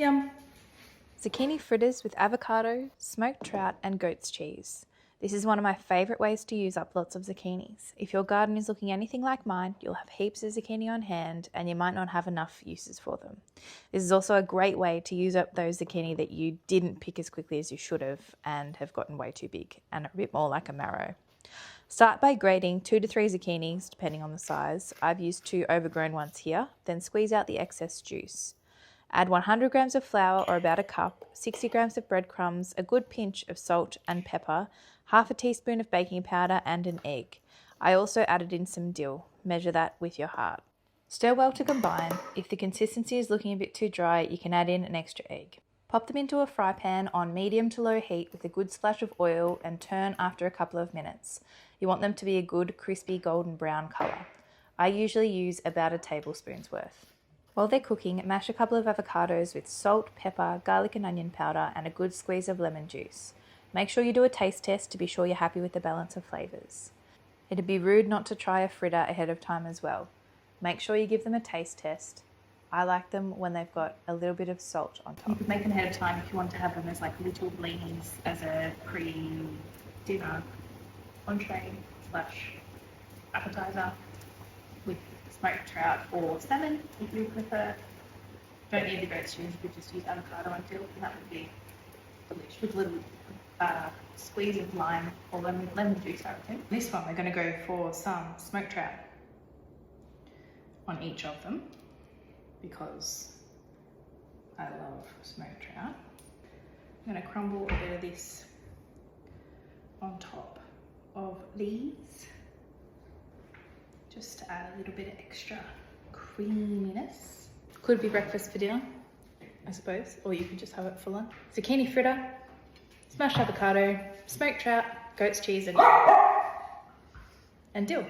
Yum. Zucchini fritters with avocado, smoked trout and goat's cheese. This is one of my favourite ways to use up lots of zucchinis. If your garden is looking anything like mine, you'll have heaps of zucchini on hand and you might not have enough uses for them. This is also a great way to use up those zucchini that you didn't pick as quickly as you should have and have gotten way too big and a bit more like a marrow. Start by grating 2 to 3 zucchinis, depending on the size. I've used 2 overgrown ones here, then squeeze out the excess juice. Add 100 grams of flour or about a cup, 60 grams of breadcrumbs, a good pinch of salt and pepper, half a teaspoon of baking powder and an egg. I also added in some dill. Measure that with your heart. Stir well to combine. If the consistency is looking a bit too dry, you can add in an extra egg. Pop them into a fry pan on medium to low heat with a good splash of oil and turn after a couple of minutes. You want them to be a good crispy golden brown colour. I usually use about a tablespoon's worth. While they're cooking, mash a couple of avocados with salt, pepper, garlic and onion powder and a good squeeze of lemon juice. Make sure you do a taste test to be sure you're happy with the balance of flavours. It'd be rude not to try a fritter ahead of time as well. Make sure you give them a taste test. I like them when they've got a little bit of salt on top. You could make them ahead of time if you want to have them as like little blinis as a pre-dinner entree / appetizer with smoked trout or salmon if you prefer. Don't need the goat's cheese, you could just use avocado and dill and that would be delicious with a little squeeze of lime or lemon juice, I reckon. This one we're going to go for some smoked trout on each of them because I love smoked trout. I'm going to crumble a bit of this on top of these just to add a little bit of extra creaminess. Could be breakfast for dinner, I suppose, or you could just have it for lunch. Zucchini fritter, smashed avocado, smoked trout, goat's cheese and dill.